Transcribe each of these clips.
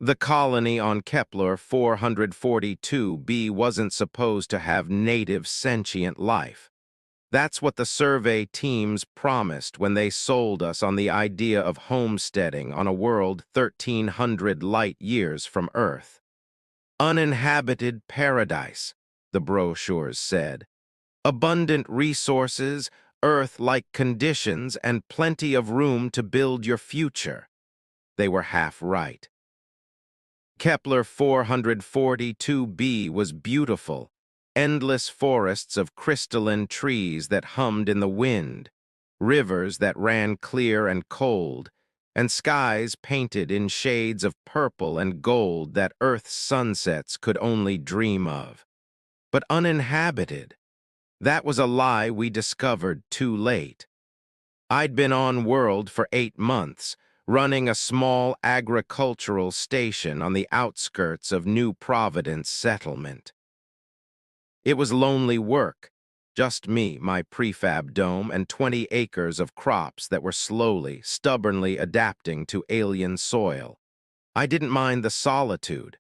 The colony on Kepler 442b wasn't supposed to have native sentient life. That's what the survey teams promised when they sold us on the idea of homesteading on a world 1,300 light years from Earth. Uninhabited paradise, the brochures said. Abundant resources, Earth-like conditions, and plenty of room to build your future. They were half right. Kepler 442b was beautiful, endless forests of crystalline trees that hummed in the wind, rivers that ran clear and cold, and skies painted in shades of purple and gold that Earth's sunsets could only dream of. But uninhabited. That was a lie we discovered too late. I'd been on world for 8 months, running a small agricultural station on the outskirts of New Providence settlement. It was lonely work, just me, my prefab dome, and 20 acres of crops that were slowly, stubbornly adapting to alien soil. I didn't mind the solitude.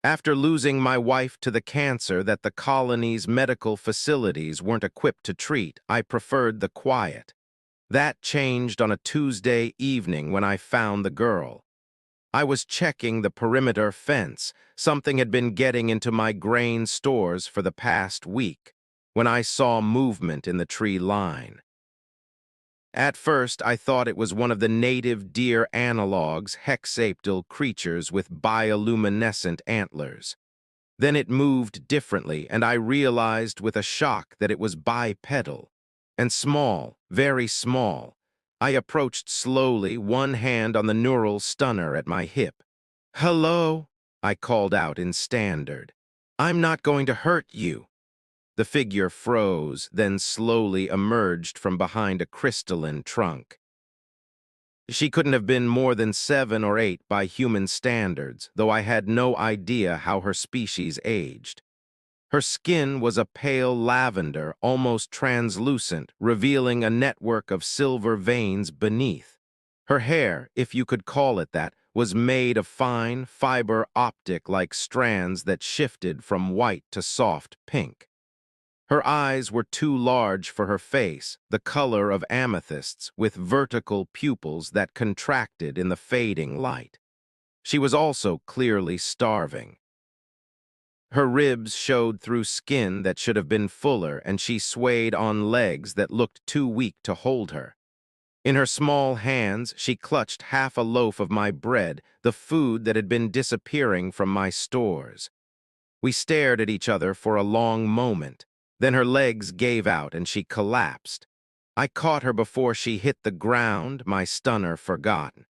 After losing my wife to the cancer that the colony's medical facilities weren't equipped to treat, I preferred the quiet. That changed on a Tuesday evening when I found the girl. I was checking the perimeter fence. Something had been getting into my grain stores for the past week, when I saw movement in the tree line. At first, I thought it was one of the native deer analogues, hexapedal creatures with bioluminescent antlers. Then it moved differently, and I realized with a shock that it was bipedal. And small, very small. I approached slowly, one hand on the neural stunner at my hip. "Hello," I called out in standard. "I'm not going to hurt you." The figure froze, then slowly emerged from behind a crystalline trunk. She couldn't have been more than 7 or 8 by human standards, though I had no idea how her species aged. Her skin was a pale lavender, almost translucent, revealing a network of silver veins beneath. Her hair, if you could call it that, was made of fine, fiber optic-like strands that shifted from white to soft pink. Her eyes were too large for her face, the color of amethysts, with vertical pupils that contracted in the fading light. She was also clearly starving. Her ribs showed through skin that should have been fuller, and she swayed on legs that looked too weak to hold her. In her small hands, she clutched half a loaf of my bread, the food that had been disappearing from my stores. We stared at each other for a long moment. Then her legs gave out and she collapsed. I caught her before she hit the ground, my stunner forgotten.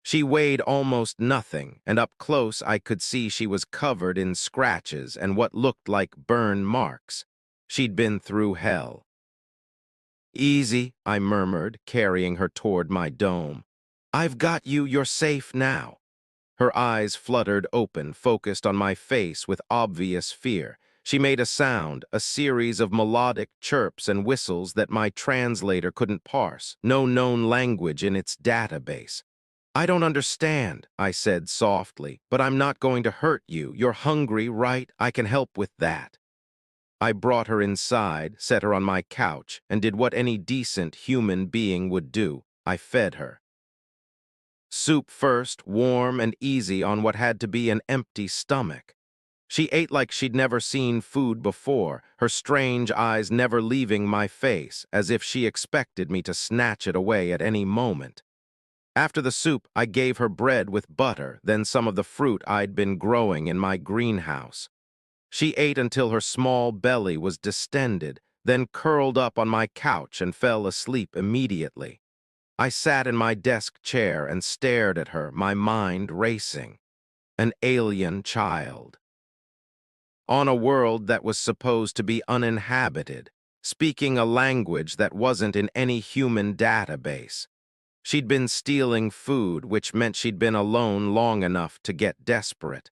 She weighed almost nothing, and up close I could see she was covered in scratches and what looked like burn marks. She'd been through hell. "Easy," I murmured, carrying her toward my dome. "I've got you, you're safe now." Her eyes fluttered open, focused on my face with obvious fear. She made a sound, a series of melodic chirps and whistles that my translator couldn't parse, no known language in its database. "I don't understand," I said softly, "but I'm not going to hurt you. You're hungry, right? I can help with that." I brought her inside, set her on my couch, and did what any decent human being would do. I fed her. Soup first, warm and easy on what had to be an empty stomach. She ate like she'd never seen food before, her strange eyes never leaving my face, as if she expected me to snatch it away at any moment. After the soup, I gave her bread with butter, then some of the fruit I'd been growing in my greenhouse. She ate until her small belly was distended, then curled up on my couch and fell asleep immediately. I sat in my desk chair and stared at her, my mind racing. An alien child. On a world that was supposed to be uninhabited, speaking a language that wasn't in any human database. She'd been stealing food, which meant she'd been alone long enough to get desperate.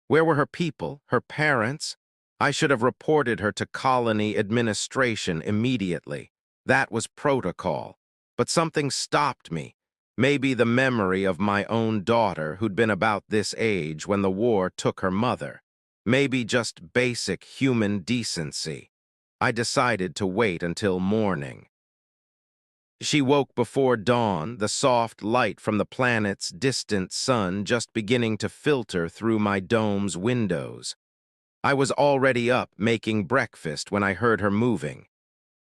Where were her people, her parents? I should have reported her to colony administration immediately. That was protocol. But something stopped me. Maybe the memory of my own daughter who'd been about this age when the war took her mother. Maybe just basic human decency. I decided to wait until morning. She woke before dawn, the soft light from the planet's distant sun just beginning to filter through my dome's windows. I was already up making breakfast when I heard her moving.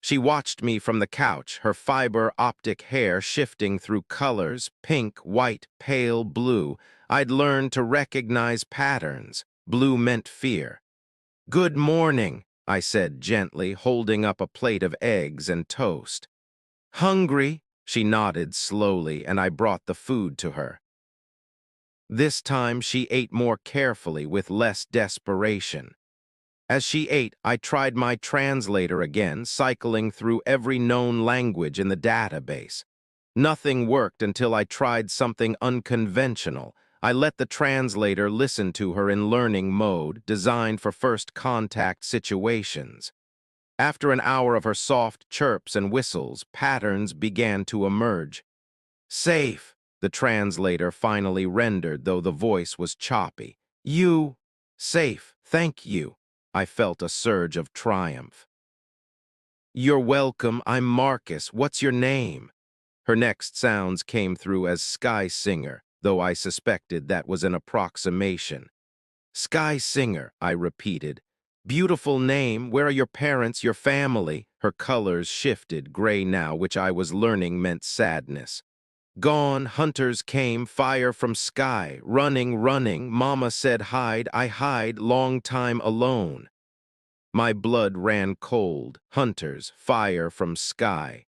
She watched me from the couch, her fiber-optic hair shifting through colors, pink, white, pale blue. I'd learned to recognize patterns. Blue meant fear. "Good morning," I said gently, holding up a plate of eggs and toast. "Hungry?" She nodded slowly, and I brought the food to her. This time she ate more carefully, with less desperation. As she ate, I tried my translator again, cycling through every known language in the database. Nothing worked until I tried something unconventional. I let the translator listen to her in learning mode, designed for first contact situations. After an hour of her soft chirps and whistles, patterns began to emerge. "Safe," the translator finally rendered, though the voice was choppy. "You, safe, thank you." I felt a surge of triumph. "You're welcome, I'm Marcus. What's your name?" Her next sounds came through as Sky Singer, though I suspected that was an approximation. "Sky Singer," I repeated. "Beautiful name. Where are your parents, your family?" Her colors shifted, gray now, which I was learning meant sadness. "Gone, hunters came, fire from sky, running, running, mama said hide, I hide, long time alone." My blood ran cold. Hunters, fire from sky.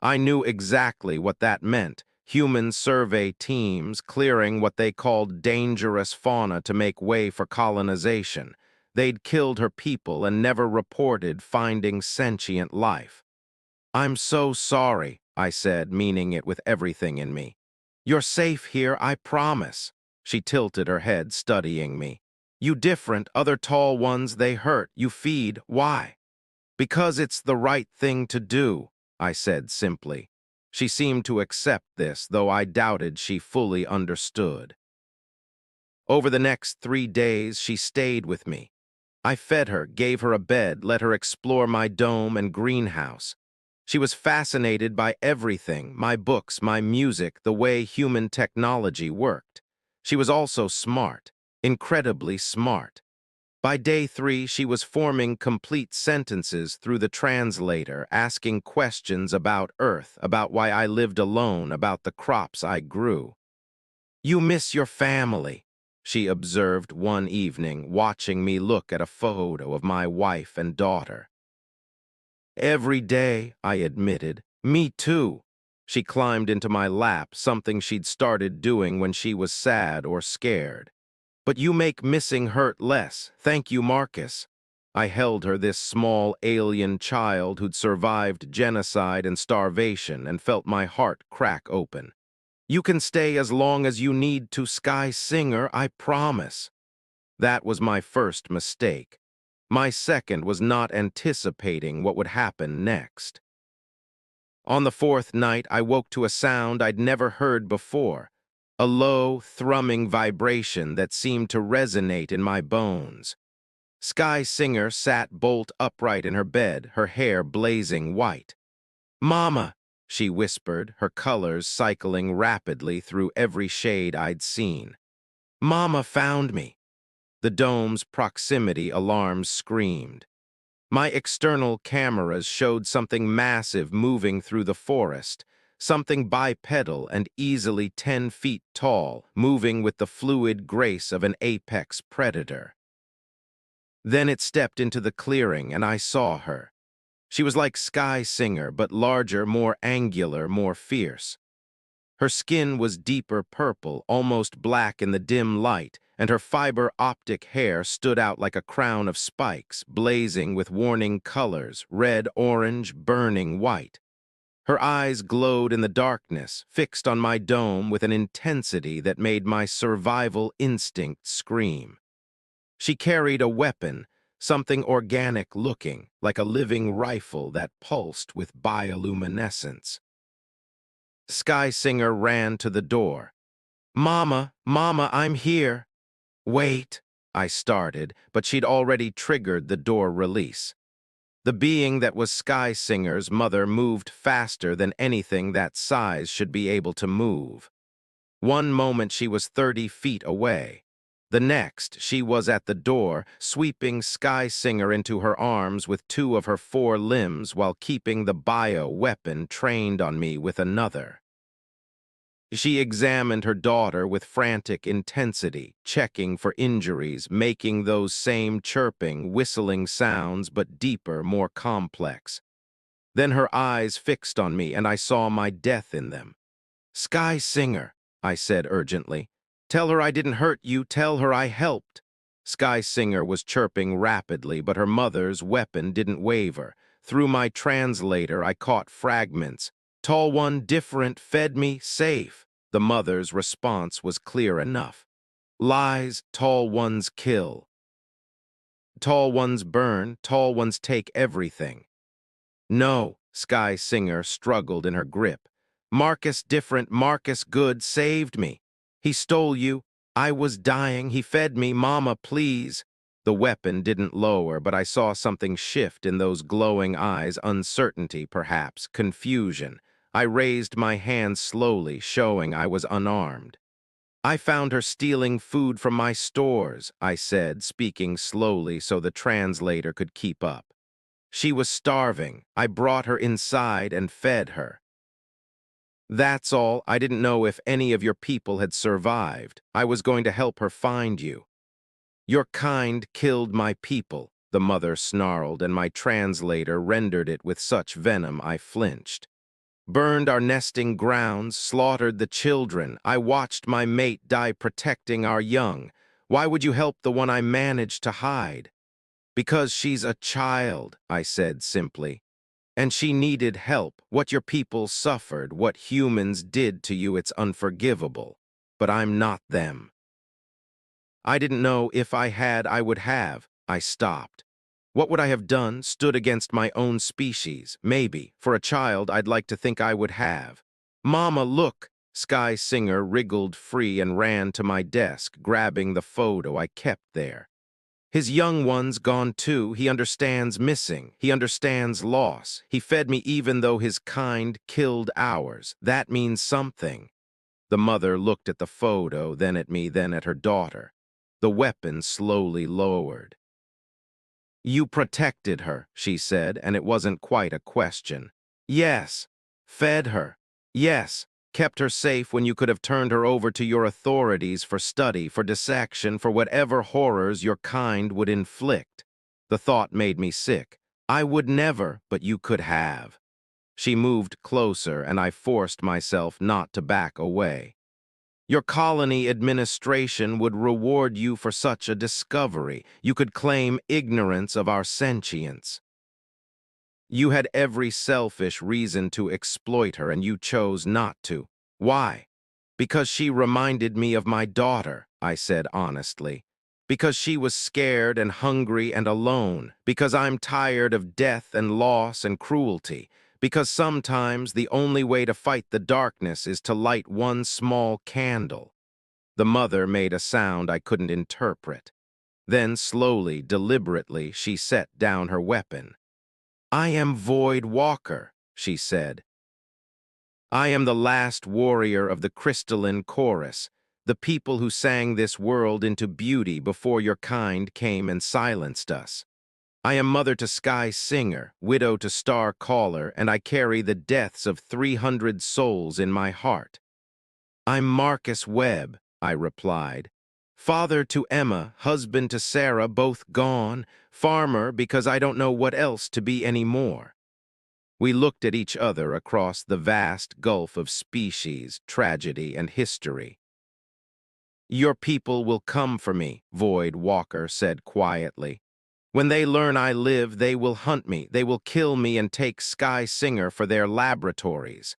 I knew exactly what that meant. Human survey teams clearing what they called dangerous fauna to make way for colonization. They'd killed her people and never reported finding sentient life. "I'm so sorry," I said, meaning it with everything in me. "You're safe here, I promise." She tilted her head, studying me. "You different, other tall ones, they hurt. You feed. Why?" "Because it's the right thing to do," I said simply. She seemed to accept this, though I doubted she fully understood. Over the next 3 days, she stayed with me. I fed her, gave her a bed, let her explore my dome and greenhouse. She was fascinated by everything, my books, my music, the way human technology worked. She was also smart, incredibly smart. By day 3, she was forming complete sentences through the translator, asking questions about Earth, about why I lived alone, about the crops I grew. "You miss your family," she observed one evening, watching me look at a photo of my wife and daughter. "Every day," I admitted. "Me too." She climbed into my lap, something she'd started doing when she was sad or scared. "But you make missing hurt less. Thank you, Marcus." I held her, this small alien child who'd survived genocide and starvation, and felt my heart crack open. "You can stay as long as you need to, Sky Singer, I promise." That was my first mistake. My second was not anticipating what would happen next. On the 4th night, I woke to a sound I'd never heard before, a low, thrumming vibration that seemed to resonate in my bones. Sky Singer sat bolt upright in her bed, her hair blazing white. "Mama," she whispered, her colors cycling rapidly through every shade I'd seen. "Mama found me." The dome's proximity alarms screamed. My external cameras showed something massive moving through the forest, something bipedal and easily 10 feet tall, moving with the fluid grace of an apex predator. Then it stepped into the clearing, and I saw her. She was like Sky Singer, but larger, more angular, more fierce. Her skin was deeper purple, almost black in the dim light, and her fiber-optic hair stood out like a crown of spikes, blazing with warning colors, red, orange, burning white. Her eyes glowed in the darkness, fixed on my dome with an intensity that made my survival instinct scream. She carried a weapon, something organic-looking, like a living rifle that pulsed with bioluminescence. Sky Singer ran to the door. Mama, Mama, I'm here. Wait, I started, but she'd already triggered the door release. The being that was Sky Singer's mother moved faster than anything that size should be able to move. One moment she was 30 feet away. The next, she was at the door, sweeping Sky Singer into her arms with two of her four limbs while keeping the bio-weapon trained on me with another. She examined her daughter with frantic intensity, checking for injuries, making those same chirping, whistling sounds, but deeper, more complex. Then her eyes fixed on me, and I saw my death in them. Sky Singer, I said urgently. Tell her I didn't hurt you, tell her I helped. Sky Singer was chirping rapidly, but her mother's weapon didn't waver. Through my translator, I caught fragments. Tall One different, fed me, safe. The mother's response was clear enough. Lies, Tall Ones kill. Tall Ones burn, Tall Ones take everything. No, Sky Singer struggled in her grip. Marcus different, Marcus good saved me. He stole you. I was dying. He fed me. Mama, please. The weapon didn't lower, but I saw something shift in those glowing eyes, uncertainty, perhaps, confusion. I raised my hand slowly, showing I was unarmed. I found her stealing food from my stores, I said, speaking slowly so the translator could keep up. She was starving. I brought her inside and fed her. That's all. I didn't know if any of your people had survived. I was going to help her find you. Your kind killed my people, the mother snarled, and my translator rendered it with such venom I flinched. Burned our nesting grounds, slaughtered the children. I watched my mate die protecting our young. Why would you help the one I managed to hide? Because she's a child, I said simply. And she needed help. What your people suffered, what humans did to you, it's unforgivable. But I'm not them. I didn't know if I had, I would have. I stopped. What would I have done? Stood against my own species? Maybe. For a child, I'd like to think I would have. Mama, look! Sky Singer wriggled free and ran to my desk, grabbing the photo I kept there. His young one's gone too. He understands missing. He understands loss. He fed me even though his kind killed ours. That means something. The mother looked at the photo, then at me, then at her daughter. The weapon slowly lowered. You protected her, she said, and it wasn't quite a question. Yes. Fed her. Yes. Kept her safe when you could have turned her over to your authorities for study, for dissection, for whatever horrors your kind would inflict. The thought made me sick. I would never, but you could have. She moved closer, and I forced myself not to back away. Your colony administration would reward you for such a discovery. You could claim ignorance of our sentience. You had every selfish reason to exploit her, and you chose not to. Why? Because she reminded me of my daughter, I said honestly. Because she was scared and hungry and alone. Because I'm tired of death and loss and cruelty. Because sometimes the only way to fight the darkness is to light one small candle. The mother made a sound I couldn't interpret. Then slowly, deliberately, she set down her weapon. I am Void Walker, she said. I am the last warrior of the crystalline chorus, the people who sang this world into beauty before your kind came and silenced us. I am mother to Sky Singer, widow to Star Caller, and I carry the deaths of 300 souls in my heart. I'm Marcus Webb, I replied. Father to Emma, husband to Sarah, both gone, farmer because I don't know what else to be anymore. We looked at each other across the vast gulf of species, tragedy, and history. Your people will come for me, Void Walker said quietly. When they learn I live, they will hunt me, they will kill me and take Sky Singer for their laboratories.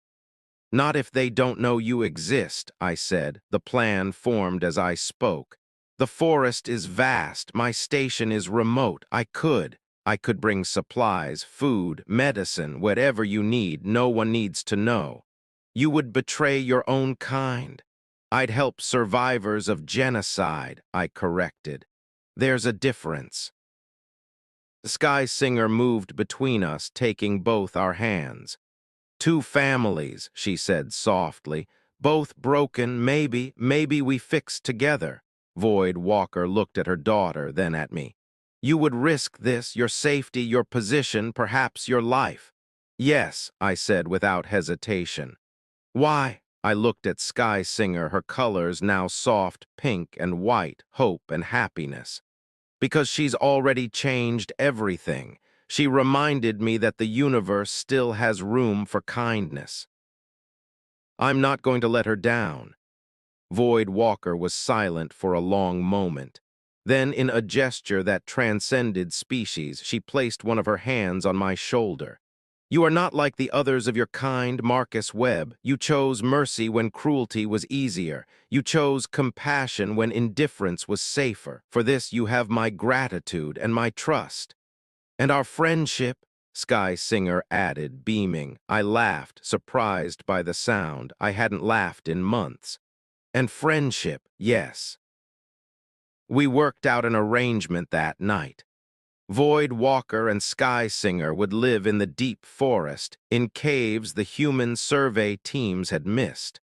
Not if they don't know you exist, I said. The plan formed as I spoke. The forest is vast, my station is remote. I could bring supplies, food, medicine, whatever you need. No one needs to know. You would betray your own kind. I'd help survivors of genocide, I corrected. There's a difference. The Sky Singer moved between us, taking both our hands. Two families, she said softly, both broken, maybe we fix together. Void Walker looked at her daughter, then at me. You would risk this, your safety, your position, perhaps your life. Yes, I said without hesitation. Why? I looked at Sky Singer, her colors now soft pink and white, hope and happiness. Because she's already changed everything. She reminded me that the universe still has room for kindness. I'm not going to let her down. Void Walker was silent for a long moment. Then, in a gesture that transcended species, she placed one of her hands on my shoulder. You are not like the others of your kind, Marcus Webb. You chose mercy when cruelty was easier. You chose compassion when indifference was safer. For this you have my gratitude and my trust. And our friendship, Sky Singer added, beaming. I laughed, surprised by the sound. I hadn't laughed in months. And friendship, yes. We worked out an arrangement that night. Void Walker and Sky Singer would live in the deep forest, in caves the human survey teams had missed.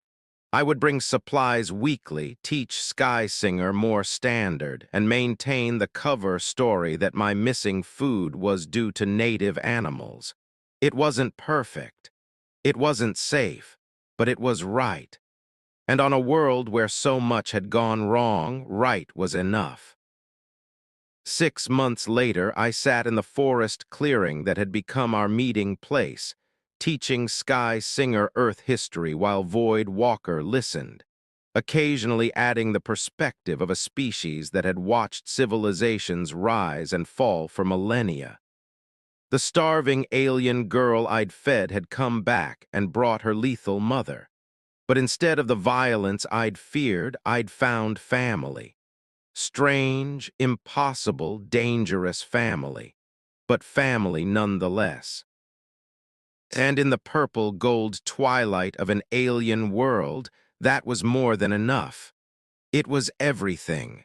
I would bring supplies weekly, teach Sky Singer more standard, and maintain the cover story that my missing food was due to native animals. It wasn't perfect. It wasn't safe, but it was right. And on a world where so much had gone wrong, right was enough. 6 months later, I sat in the forest clearing that had become our meeting place, teaching Sky Singer Earth history while Void Walker listened, occasionally adding the perspective of a species that had watched civilizations rise and fall for millennia. The starving alien girl I'd fed had come back and brought her lethal mother. But instead of the violence I'd feared, I'd found family. Strange, impossible, dangerous family, but family nonetheless. And in the purple gold twilight of an alien world, that was more than enough. It was everything.